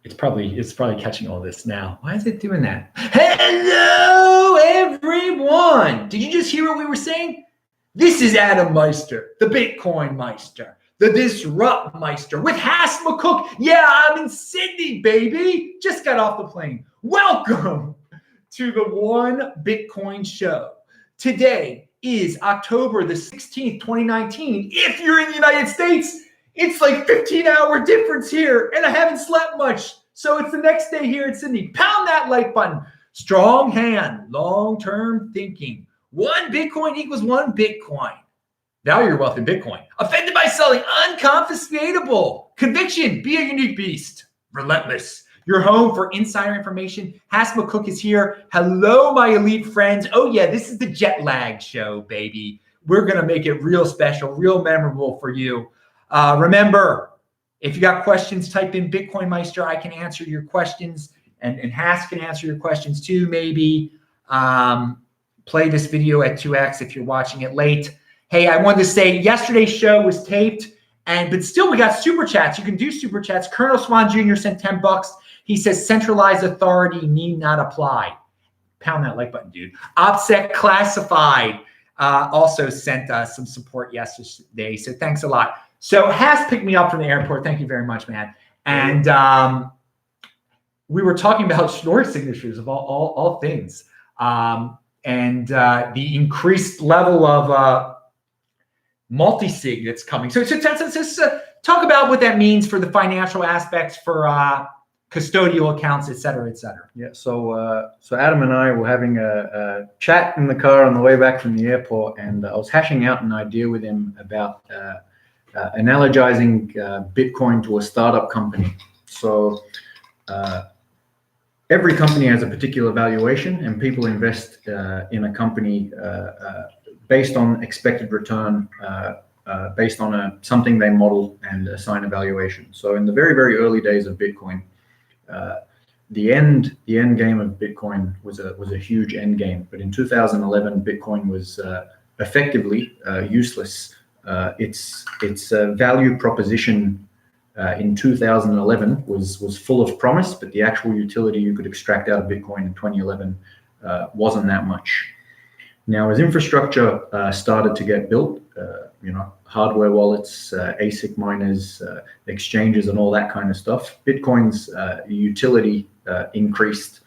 It's probably catching all this now. Why is it doing that? Hello, everyone. Did you just hear what we were saying? This is Adam Meister, the Bitcoin Meister, the Disrupt Meister with McCook. Yeah, I'm in Sydney, baby. Just got off the plane. Welcome to the One Bitcoin Show. Today is October the 16th, 2019. If you're in the United States, it's like 15-hour difference here, and I haven't slept much. So it's the next day here in Sydney. Pound that like button. Strong hand, long-term thinking. One Bitcoin equals one Bitcoin. Value your wealth in Bitcoin. Offended by selling, unconfiscatable. Conviction, be a unique beast. Relentless. Your home for insider information. McCook is here. Hello, my elite friends. Oh yeah, this is the jet lag show, baby. We're going to make it real special, real memorable for you. Remember, if you got questions, type in Bitcoin Meister. I can answer your questions, and Haas can answer your questions too, maybe. Play this video at 2x if you're watching it late. Hey, I wanted to say yesterday's show was taped, but still we got super chats. You can do super chats. Colonel Swan Jr. sent $10. He says centralized authority need not apply. Pound that like button, dude. OPSEC Classified also sent us some support yesterday, so thanks a lot. So Haas picked me up from the airport. Thank you very much, man. And we were talking about Schnorr signatures of all things, and the increased level of multi-sig that's coming. So let's talk about what that means for the financial aspects for custodial accounts, et cetera, et cetera. Yeah. So Adam and I were having a chat in the car on the way back from the airport, and I was hashing out an idea with him about analogizing Bitcoin to a startup company. So every company has a particular valuation, and people invest in a company based on expected return, based on something they model and assign a valuation. So in the very, very early days of Bitcoin, the end game of Bitcoin was a huge end game. But in 2011, Bitcoin was effectively useless. Its value proposition in 2011 was full of promise, but the actual utility you could extract out of Bitcoin in 2011 wasn't that much. Now, as infrastructure started to get built, hardware wallets, ASIC miners, exchanges, and all that kind of stuff, Bitcoin's utility increased,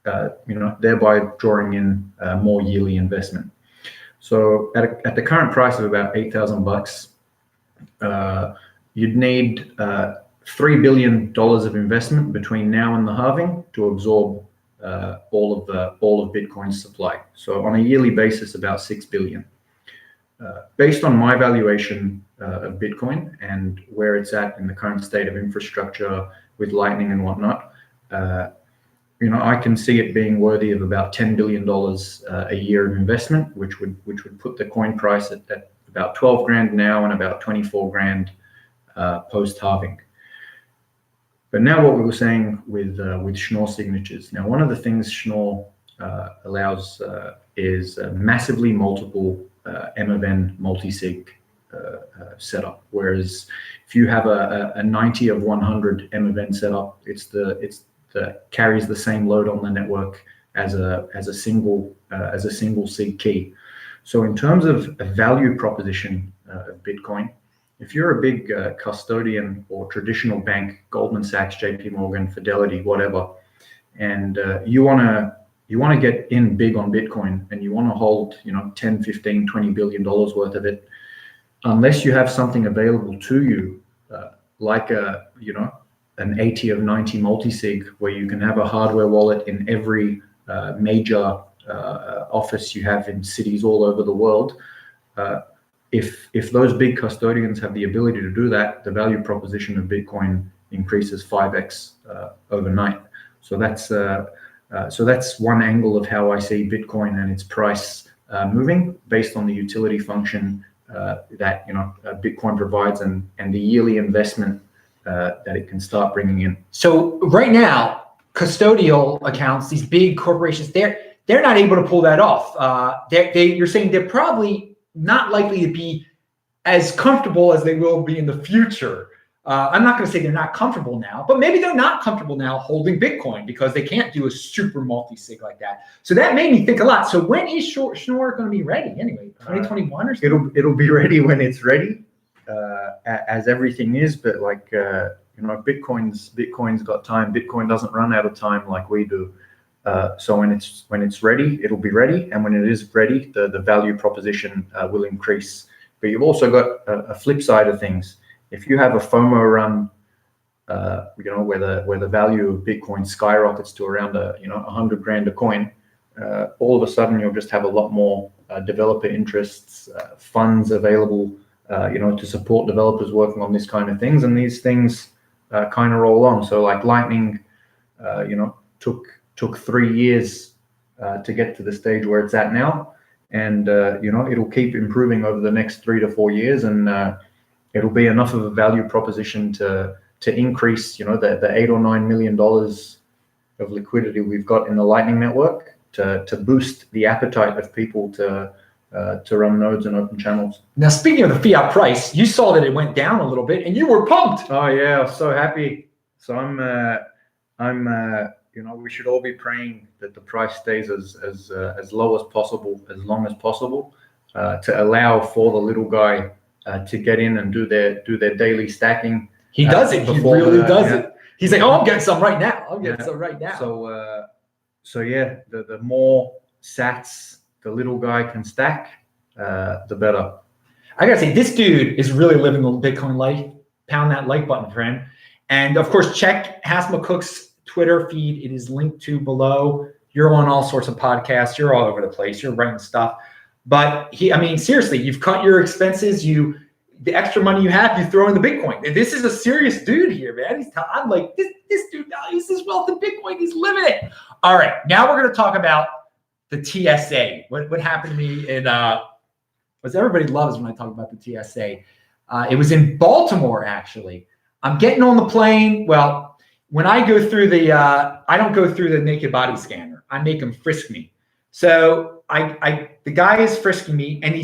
thereby drawing in more yearly investment. So at the current price of about $8,000, you'd need $3 billion of investment between now and the halving to absorb all of Bitcoin's supply. So on a yearly basis, about $6 billion. Based on my valuation of Bitcoin and where it's at in the current state of infrastructure with Lightning and whatnot, I can see it being worthy of about $10 billion a year of investment, which would put the coin price at about 12 grand now and about 24 grand post halving. But now what we were saying with Schnorr signatures. Now, one of the things Schnorr allows is massively multiple M of N multi-sig setup. Whereas if you have a 90 of 100 M of N setup, it's carries the same load on the network as a single sig key. So in terms of a value proposition of Bitcoin, if you're a big custodian or traditional bank, Goldman Sachs, JP Morgan, Fidelity, whatever, and you want to get in big on Bitcoin and you want to hold 10, 15, $20 billion worth of it, unless you have something available to you like an 80 of 90 multi-sig, where you can have a hardware wallet in every major office you have in cities all over the world. If those big custodians have the ability to do that, the value proposition of Bitcoin increases 5x overnight. So that's one angle of how I see Bitcoin and its price moving, based on the utility function that Bitcoin provides and the yearly investment that it can start bringing in. So right now, custodial accounts, these big corporations, they're not able to pull that off. You're saying they're probably not likely to be as comfortable as they will be in the future I'm not going to say they're not comfortable now, but maybe they're not comfortable now holding Bitcoin because they can't do a super multi-sig like that. So that made me think a lot. So when is Schnorr going to be ready anyway? 2021 or something? It'll be ready when it's ready, as everything is. But like Bitcoin's got time. Bitcoin doesn't run out of time like we do. So when it's ready, it'll be ready, and when it is ready, the value proposition will increase. But you've also got a flip side of things. If you have a FOMO run, where the value of Bitcoin skyrockets to around $100,000 a coin, all of a sudden you'll just have a lot more developer interests, funds available, to support developers working on this kind of things, and these things kind of roll on. So like Lightning, took 3 years to get to the stage where it's at now, and it'll keep improving over the next 3 to 4 years, and it'll be enough of a value proposition to increase, the $8 or $9 million of liquidity we've got in the Lightning network to boost the appetite of people to run nodes and open channels. Now, speaking of the fiat price, you saw that it went down a little bit, and you were pumped. Oh yeah, I was so happy. So we should all be praying that the price stays as low as possible, as long as possible, to allow for the little guy to get in and do their daily stacking. He does it. He really does it. He's like, I'm getting some right now. I'm getting some right now. So the more sats the little guy can stack, the better. I gotta say, this dude is really living the Bitcoin life. Pound that like button, friend. And of course, check McCook's Twitter feed. It is linked to below. You're on all sorts of podcasts. You're all over the place. You're writing stuff. But seriously, you've cut your expenses. The extra money you have, you throw in the Bitcoin. And this is a serious dude here, man. I'm like, this dude values his wealth in Bitcoin. He's living it. All right, now we're going to talk about the TSA. What happened to me in what everybody loves when I talk about the TSA. It was in Baltimore, actually. I'm getting on the plane. Well, when I go through I don't go through the naked body scanner. I make them frisk me. So the guy is frisking me, and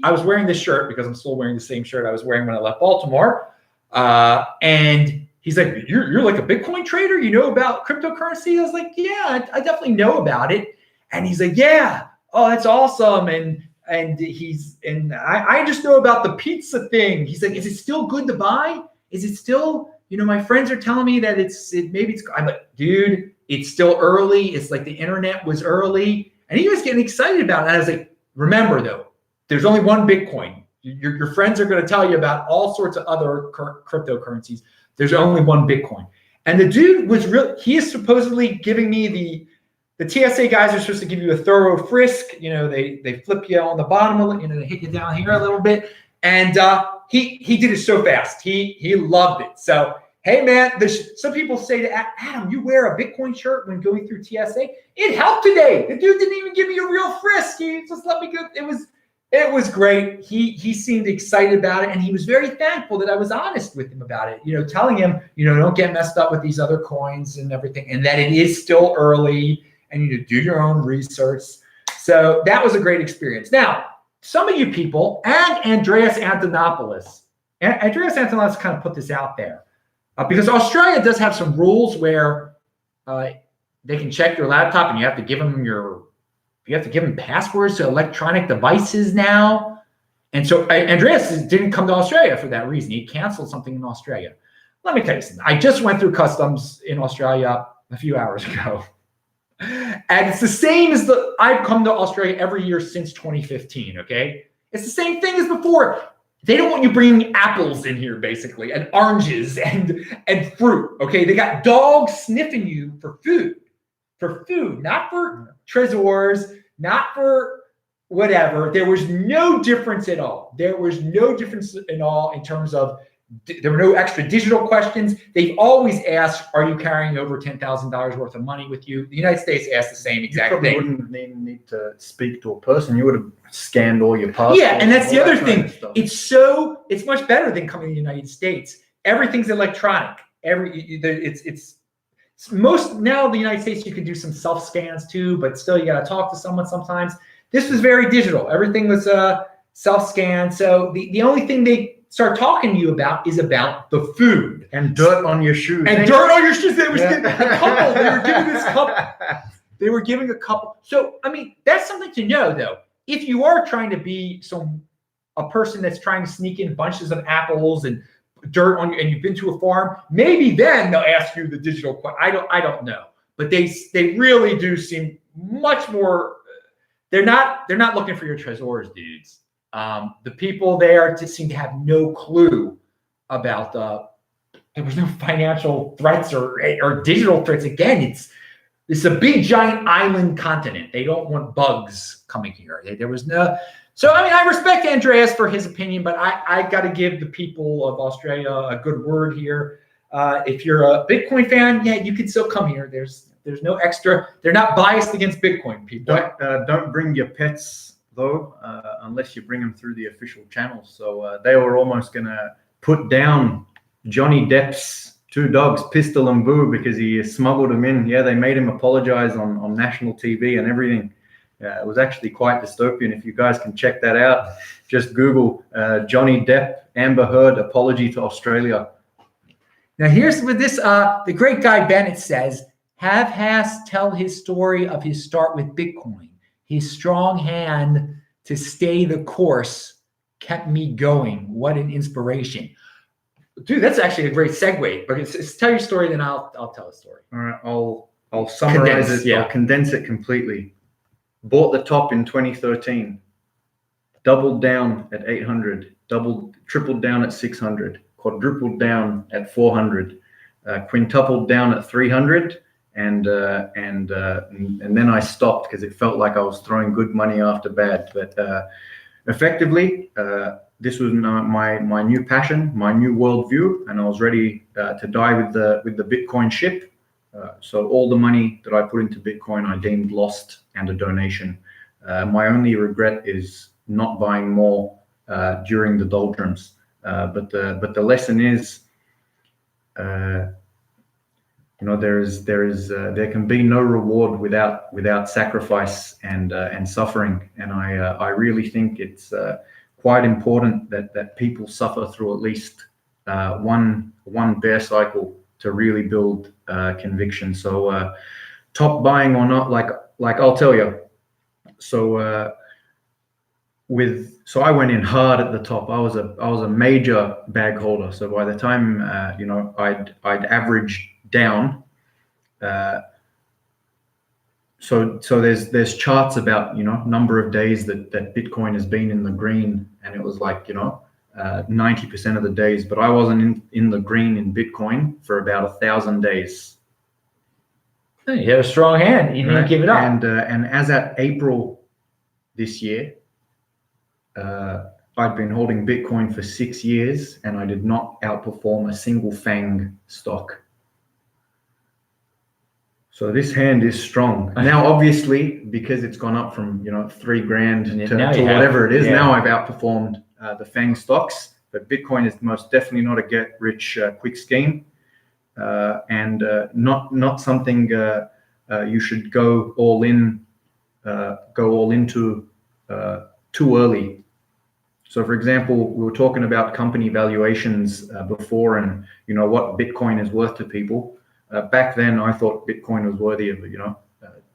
I was wearing this shirt because I'm still wearing the same shirt I was wearing when I left Baltimore. And he's like, you're like a Bitcoin trader? You know about cryptocurrency? I was like, yeah, I definitely know about it. And he's like, yeah, oh, that's awesome. And I just know about the pizza thing. He's like, is it still good to buy? Is it still, my friends are telling me that I'm like, dude, it's still early. It's like the internet was early. And he was getting excited about it. And I was like, remember though, there's only one Bitcoin. Your friends are going to tell you about all sorts of other cryptocurrencies. There's only one Bitcoin. And the dude was he is supposedly giving me the TSA guys are supposed to give you a thorough frisk. They flip you on the bottom, they hit you down here a little bit. And he did it so fast. He loved it. So, hey man, some people say to Adam, you wear a Bitcoin shirt when going through TSA. It helped today. The dude didn't even give me a real frisk. He just let me go. It was great. He seemed excited about it, and he was very thankful that I was honest with him about it. Telling him, don't get messed up with these other coins and everything, and that it is still early, and you do your own research. So that was a great experience. Now, some of you people, and Andreas Antonopoulos kind of put this out there. Because Australia does have some rules where they can check your laptop, and you have to give them passwords to electronic devices now. And so Andreas didn't come to Australia for that reason. He canceled something in Australia. Let me tell you something. I just went through customs in Australia a few hours ago. And it's the same as I've come to Australia every year since 2015, okay? It's the same thing as before. They don't want you bringing apples in here, basically, and oranges and fruit, okay? They got dogs sniffing you for food, not for treasures, not for whatever. There was no difference at all. There was no difference at all in terms of there were no extra digital questions. They've always asked, are you carrying over $10,000 worth of money with you? The United States asked the same exact thing. You wouldn't need to speak to a person. You would have scanned all your passports. Yeah, and that's the other thing. It's much better than coming to the United States. Everything's electronic. It's most now the United States, you can do some self scans too, but still you got to talk to someone sometimes. This was very digital. Everything was self scan. So the only thing they start talking to you about is about the food. And dirt on your shoes. And dirt on your shoes. They were giving a couple. They were giving this couple. They were giving a couple. So, I mean, that's something to know, though. If you are trying to be a person that's trying to sneak in bunches of apples and dirt on you, and you've been to a farm, maybe then they'll ask you the digital question. I don't know. But they really do seem much more. They're not looking for your treasures, dudes. The people there just seem to have no clue about there was no financial threats or digital threats. Again, it's a big giant island continent. They don't want bugs coming here. There was no. So I mean, I respect Andreas for his opinion, but I got to give the people of Australia a good word here. If you're a Bitcoin fan, yeah, you can still come here. There's no extra. They're not biased against Bitcoin people. Don't bring your pets though, unless you bring them through the official channels. So they were almost gonna put down Johnny Depp's 2 dogs, Pistol and Boo, because he smuggled them in. Yeah, they made him apologize on national TV and everything. It was actually quite dystopian. If you guys can check that out, just Google Johnny Depp, Amber Heard apology to Australia. Now here's what this the great guy Bennett says. Have Haas tell his story of his start with Bitcoin. His strong hand to stay the course kept me going. What an inspiration. Dude, that's actually a great segue. But tell your story, then I'll tell a story. All right, I'll summarize it. Yeah. I'll condense it completely. Bought the top in 2013. Doubled down at 800. Tripled down at 600. Quadrupled down at 400. Quintupled down at 300. And then I stopped because it felt like I was throwing good money after bad. But effectively, this was my new passion, my new worldview, and I was ready to die with the Bitcoin ship. So all the money that I put into Bitcoin, I deemed lost and a donation. My only regret is not buying more during the doldrums. But the lesson is. There can be no reward without sacrifice and suffering, and I really think it's quite important that people suffer through at least one bear cycle to really build conviction. So top buying or not, like I'll tell you. So I went in hard at the top. I was a major bag holder. So by the time I'd average down. So there's charts about number of days that Bitcoin has been in the green, and it was like 90% of the days, but I wasn't in the green in Bitcoin for about 1,000 days. You had a strong hand. You didn't give it up. And as at April this year, I'd been holding Bitcoin for 6 years, and I did not outperform a single FANG stock. So this hand is strong. Now, obviously, because it's gone up from $3,000 to whatever it is, now I've outperformed the FANG stocks. But Bitcoin is most definitely not a get-rich-quick scheme, and not something you should go all into too early. So, for example, we were talking about company valuations before, and what Bitcoin is worth to people. Back then, I thought Bitcoin was worthy of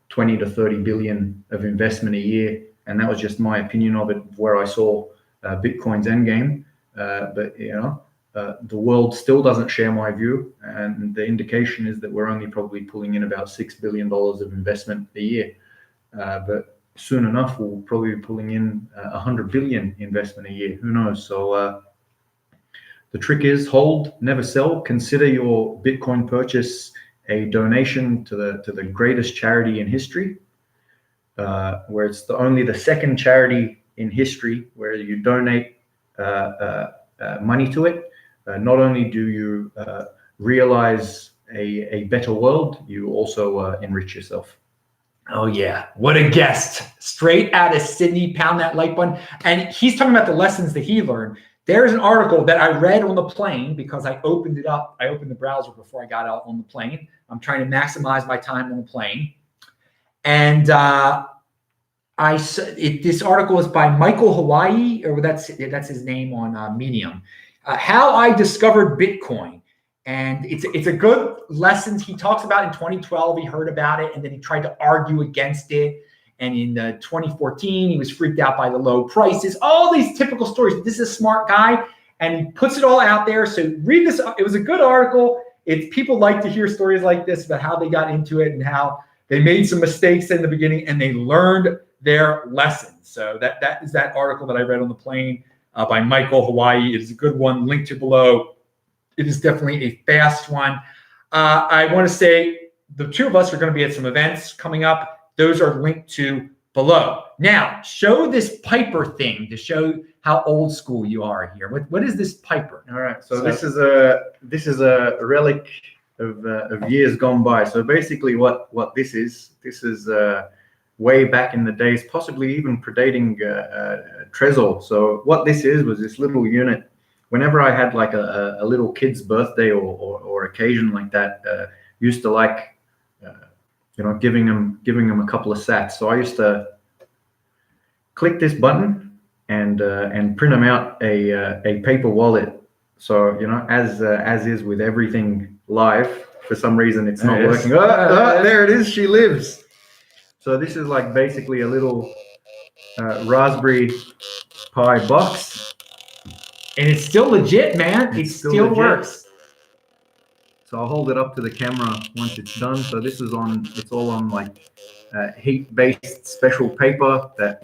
20 to 30 billion of investment a year, and that was just my opinion of it, where I saw Bitcoin's endgame. But the world still doesn't share my view, and the indication is that we're only probably pulling in about $6 billion of investment a year. But soon enough, we'll probably be pulling in 100 billion investment a year. Who knows? So. The trick is hold, never sell. Consider your Bitcoin purchase a donation to the greatest charity in history, where it's only the second charity in history where you donate money to it. Not only do you realize a better world, you also enrich yourself. Oh, yeah. What a guest. Straight out of Sydney. Pound that like button. And he's talking about the lessons that he learned. There's an article that I read on the plane because I opened it up. I opened the browser before I got out on the plane. I'm trying to maximize my time on the plane. And this article is by Michael Hawaii, or that's his name on Medium. How I Discovered Bitcoin. And it's a good lesson. He talks about in 2012, he heard about it, and then he tried to argue against it. And in 2014, he was freaked out by the low prices. All these typical stories. This is a smart guy, and he puts it all out there. So read this. It was a good article. People like to hear stories like this about how they got into it and how they made some mistakes in the beginning and they learned their lessons. So that is that article that I read on the plane by Michael Hawaii. It is a good one. Linked to below. It is definitely a fast one. I want to say the two of us are going to be at some events coming up. Those are linked to below. Now, show this Piper thing to show how old school you are here. What is this Piper? All right. So this is a relic of years gone by. So basically, what this is way back in the days, possibly even predating Trezor. So what this was this little unit. Whenever I had like a little kid's birthday or occasion like that, used to like giving them a couple of sats. So I used to click this button and print them out a paper wallet. So as is with everything live, for some reason it's not working. There it is. She lives. So this is like basically a little Raspberry Pi box. And it's still legit, man. It still works. So I'll hold it up to the camera once it's done. So this is it's all on like heat-based special paper that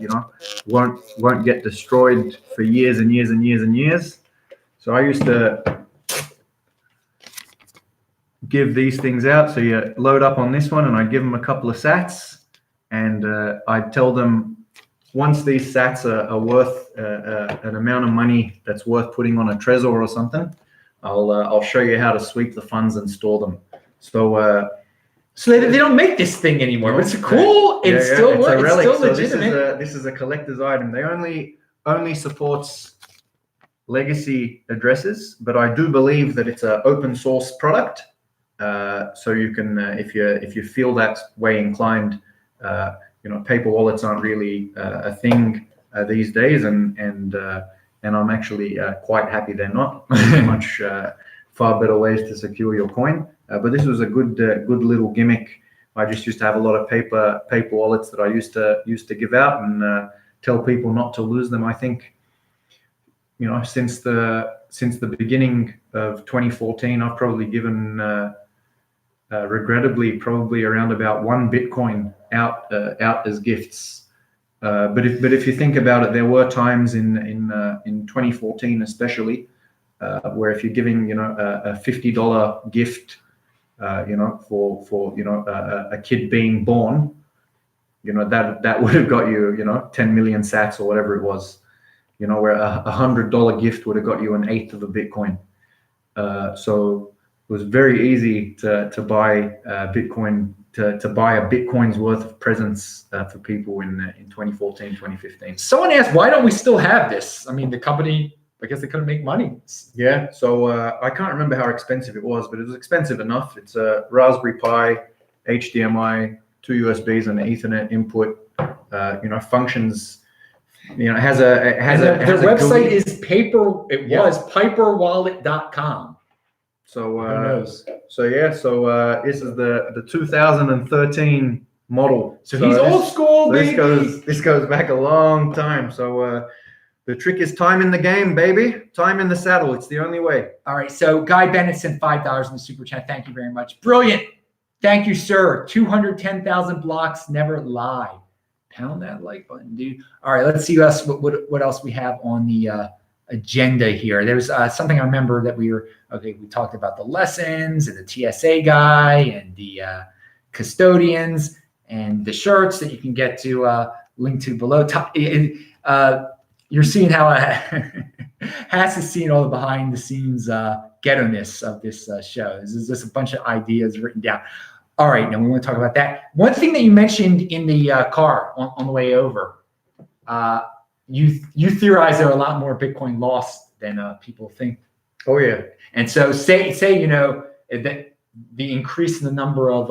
won't get destroyed for years and years and years and years. So I used to give these things out. So you load up on this one, and I give them a couple of sats, and I tell them, once these sats are worth an amount of money that's worth putting on a Trezor or something, I'll show you how to sweep the funds and store them. So they don't make this thing anymore. But it's cool. It still works. It's still legitimate. This is a collector's item. They only supports legacy addresses, but I do believe that it's an open source product. So you can, if you feel that way inclined. Paper wallets aren't really a thing these days, and I'm actually quite happy they're not. Much far better ways to secure your coin. But this was a good little gimmick. I just used to have a lot of paper wallets that I used to give out and tell people not to lose them. I think since the beginning of 2014, I've probably given regrettably probably around about 1 Bitcoin out as gifts. But if you think about it, there were times in 2014 especially where if you're giving a $50 gift for a kid being born, that would have got you 10 million sats or whatever it was, where a $100 gift would have got you an eighth of a Bitcoin. So it was very easy to buy Bitcoin, to buy a Bitcoin's worth of presents for people in 2014, 2015. Someone asked, why don't we still have this? I mean, the company, I guess they couldn't make money. Yeah, so I can't remember how expensive it was, but it was expensive enough. It's a Raspberry Pi, HDMI, 2 USBs, and an Ethernet input. Functions. It has a. Their website is piperwallet.com. So who knows? So this is the 2013 model. So he's old school, baby. This goes back a long time. So the trick is time in the game, baby. Time in the saddle. It's the only way. All right. So Guy Bennett sent $5 in the super chat. Thank you very much. Brilliant. Thank you, sir. 210,000 blocks never lie. Pound that like button, dude. All right. Let's see what else we have on the agenda here. There's something I remember that we talked about the lessons and the TSA guy and the custodians and the shirts that you can get to link to below. You're seeing how Haas is seeing all the behind the scenes ghetto-ness of this show. This is just a bunch of ideas written down. All right, now we want to talk about that. One thing that you mentioned in the car on the way over, you theorize there are a lot more Bitcoin lost than people think. Oh yeah. And so say that the increase in the number of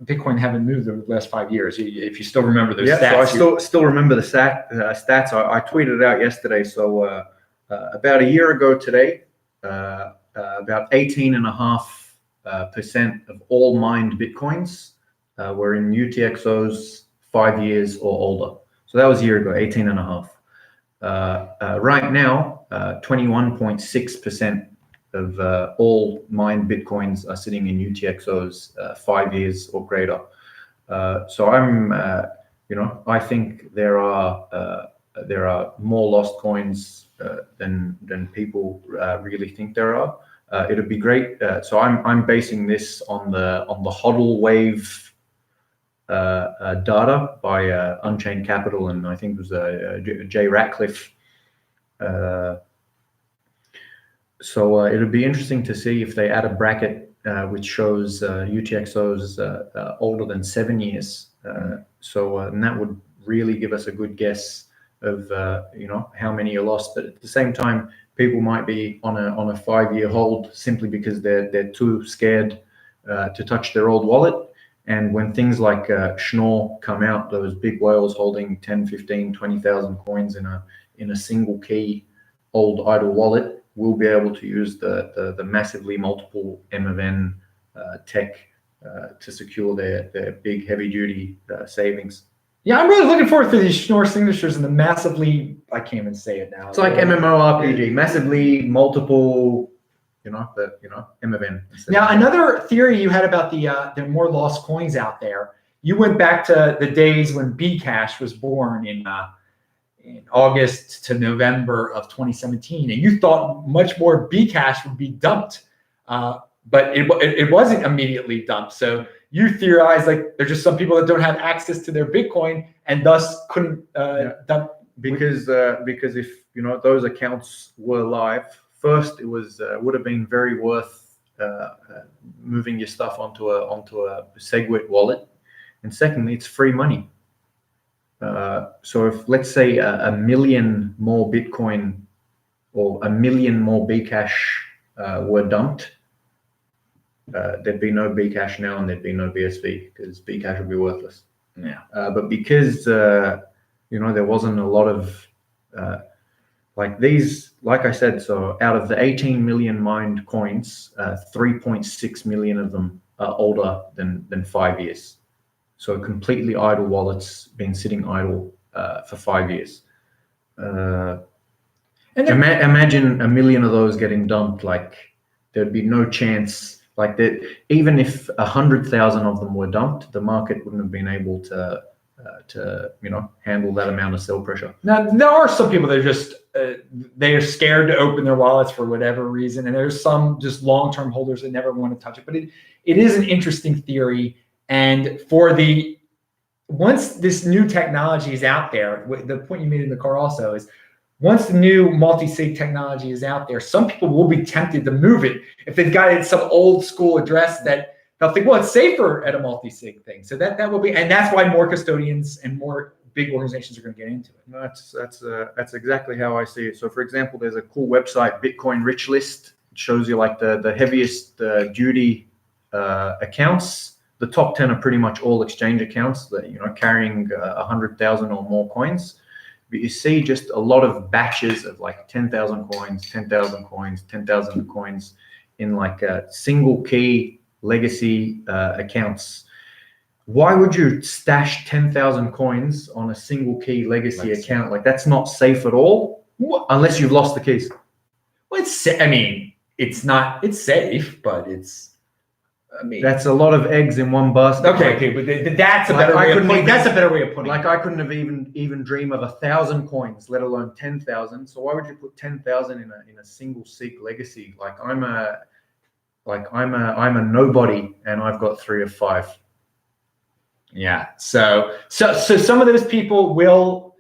Bitcoin haven't moved over the last 5 years. If you still remember those stats. So I still remember the stats. I tweeted it out yesterday. So about a year ago today, about 18.5% of all mined Bitcoins were in UTXOs 5 years or older. So that was a year ago, 18.5. Right now, 21.6% of all mined Bitcoins are sitting in UTXOs 5 years or greater. So I think there are more lost coins than people really think there are. It'd be great. So I'm basing this on the HODL wave data by Unchained Capital, and I think it was Jay Ratcliffe. So it'd be interesting to see if they add a bracket which shows UTXOs older than 7 years. And that would really give us a good guess of how many are lost. But at the same time, people might be on a 5-year hold simply because they're too scared to touch their old wallet. And when things like Schnorr come out, those big whales holding 10, 15, 20,000 coins in a single key old idle wallet, will be able to use the massively multiple M of N tech to secure their big heavy duty savings. Yeah, I'm really looking forward to these Schnorr signatures and the massively, I can't even say it now. It's like MMORPG, massively multiple, M of N. Now, another theory you had about the more lost coins out there, you went back to the days when Bcash was born in August to November of 2017, and you thought much more Bcash would be dumped, but it wasn't immediately dumped. So you theorized like there's just some people that don't have access to their Bitcoin and thus couldn't dump. Because if those accounts were live, first it would have been very worth moving your stuff onto a SegWit wallet, and secondly, it's free money. So if let's say a million more Bitcoin or a million more Bcash were dumped, there'd be no Bcash now and there'd be no BSV because Bcash would be worthless. Yeah. But because there wasn't a lot of like I said, so out of the 18 million mined coins, 3.6 million of them are older than 5 years. So completely idle wallets been sitting idle for 5 years. And imagine a million of those getting dumped. Like there'd be no chance. Like that, even if 100,000 of them were dumped, the market wouldn't have been able to handle that amount of sell pressure. Now there are some people that are just they are scared to open their wallets for whatever reason, and there's some just long-term holders that never want to touch it. But it is an interesting theory. And once this new technology is out there, the point you made in the car also is once the new multi-sig technology is out there, some people will be tempted to move it if they've got some old school address that they'll think, well, it's safer at a multi-sig thing. So that will be, and that's why more custodians and more big organizations are going to get into it. No, that's exactly how I see it. So for example, there's a cool website, Bitcoin Rich List. It shows you like the heaviest duty accounts. The top 10 are pretty much all exchange accounts that carrying 100,000 or more coins. But you see just a lot of batches of like 10,000 coins, 10,000 coins, 10,000 coins in like single key legacy accounts. Why would you stash 10,000 coins on a single key legacy account? Like that's not safe at all, unless you've lost the keys. Well, it's safe, but that's a lot of eggs in one basket. Okay, but that's a better way of putting it. That's a better way of putting it. Like I couldn't have even dream of 1,000 coins, let alone 10,000. So why would you put 10,000 in a single SIG legacy? Like I'm a nobody, and I've got 3 or 5. Yeah. So some of those people will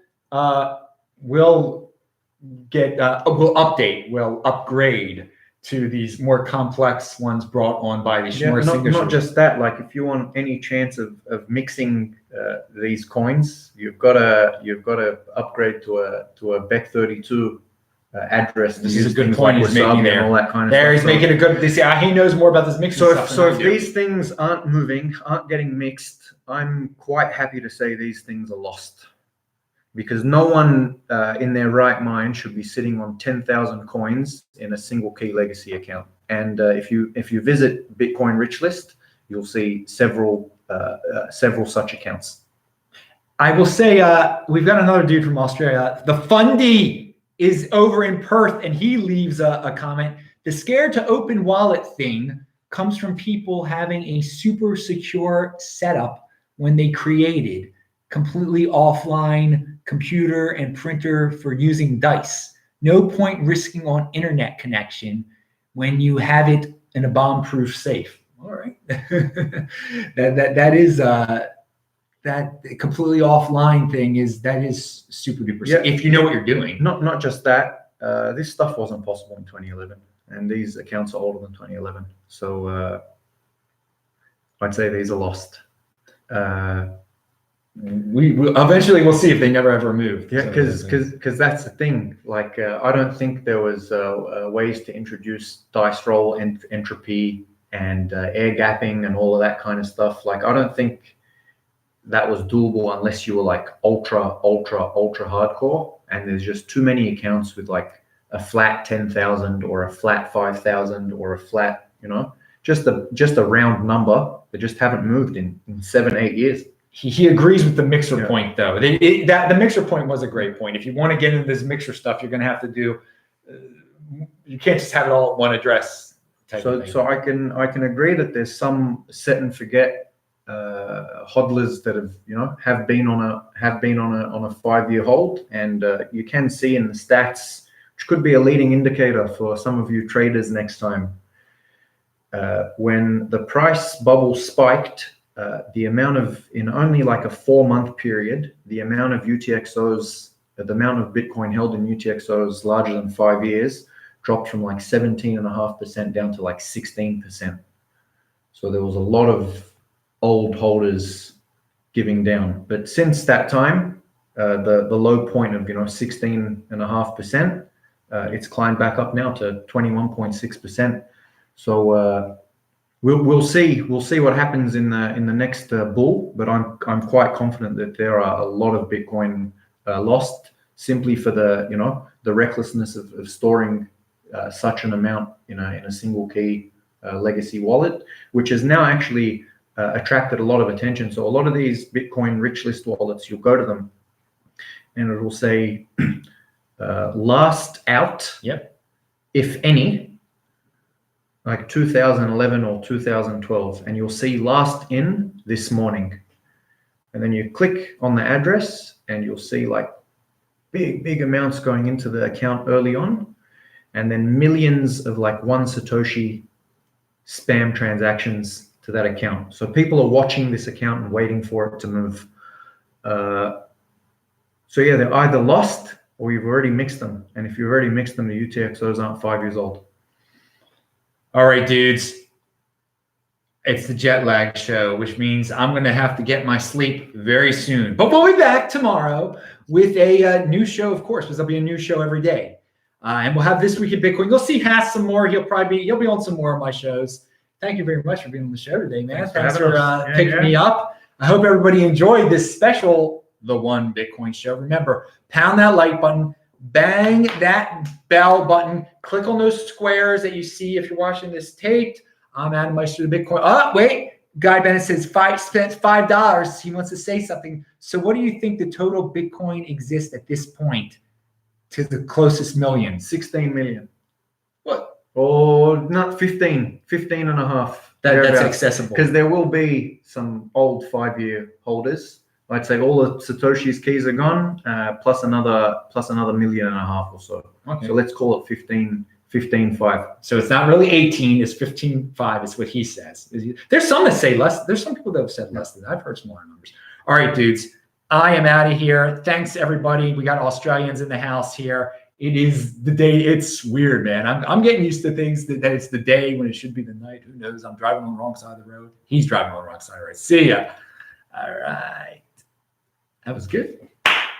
upgrade to these more complex ones brought on by these Schnorr signatures. Not just that. Like if you want any chance of mixing these coins, you've got to upgrade to a BEC32 address. This is a good point he's making there. All that kind of there, stuff. He's making a good. He knows more about this mixing stuff. So if these things aren't moving, aren't getting mixed, I'm quite happy to say these things are lost. because no one in their right mind should be sitting on 10,000 coins in a single key legacy account. And if you visit Bitcoin Rich List, you'll see several such accounts. I will say we've got another dude from Australia. The Fundy is over in Perth, and he leaves a comment. The scared to open wallet thing comes from people having a super secure setup when they created completely offline computer and printer for using dice. No point risking on internet connection when you have it in a bomb-proof safe. All right, that is that completely offline thing is super duper. Yeah. If you know what you're doing. Not just that. This stuff wasn't possible in 2011, and these accounts are older than 2011. So I'd say these are lost. We eventually we'll see if they never ever moved. Yeah, because that's the thing. Like I don't think there was ways to introduce dice roll and entropy and air gapping and all of that kind of stuff. Like I don't think that was doable unless you were like ultra hardcore. And there's just too many accounts with like a flat 10,000 or a flat 5,000 or a flat, just a round number that just haven't moved in 7-8 years. He agrees with the mixer point, though. The mixer point was a great point. If you want to get into this mixer stuff, you're going to have to do. You can't just have it all at one address. So I can agree that there's some set and forget hodlers that have been on a 5-year hold, and you can see in the stats, which could be a leading indicator for some of you traders next time. When the price bubble spiked. The amount of, in only like a 4-month period, the amount of UTXOs, the amount of Bitcoin held in UTXOs larger than 5 years dropped from like 17.5% down to like 16%. So there was a lot of old holders giving down. But since that time, the low point of 16.5%, it's climbed back up now to 21.6%. So We'll see what happens in the next bull, but I'm quite confident that there are a lot of Bitcoin lost simply for the recklessness of storing such an amount in a single key legacy wallet, which has now actually attracted a lot of attention. So a lot of these Bitcoin rich list wallets, you'll go to them, and it will say last out, if any. Like 2011 or 2012, and you'll see last in this morning, and then you click on the address and you'll see like big amounts going into the account early on, and then millions of like 1 Satoshi spam transactions to that account. So people are watching this account and waiting for it to move. So yeah, they're either lost or you've already mixed them, and if you've already mixed them, the UTXOs aren't 5 years old. All right, dudes. It's the jet lag show, which means I'm going to have to get my sleep very soon. But we'll be back tomorrow with a new show, of course, because there'll be a new show every day. And we'll have This Week in Bitcoin. You'll see Hass some more. He'll be on some more of my shows. Thank you very much for being on the show today, man. Thanks for picking me up. I hope everybody enjoyed this special The One Bitcoin show. Remember, pound that like button. Bang that bell button. Click on those squares that you see if you're watching this taped. I'm Adam Meister, the Bitcoin. Oh, wait. Guy Bennett says spent $5. He wants to say something. So what do you think the total Bitcoin exists at this point to the closest million? 16 million. What? Oh, not 15 and a half. That's accessible. Because there will be some old 5-year holders. I'd say all of Satoshi's keys are gone, plus another 1.5 million or so. Okay. So let's call it 15.5. So it's not really 18, it's 15.5 is what he says. There's some that say less. There's some people that have said less than that. I've heard smaller numbers. All right, dudes. I am out of here. Thanks, everybody. We got Australians in the house here. It is the day. It's weird, man. I'm getting used to things that it's the day when it should be the night. Who knows? I'm driving on the wrong side of the road. He's driving on the wrong side of the road. See ya. All right. That was good.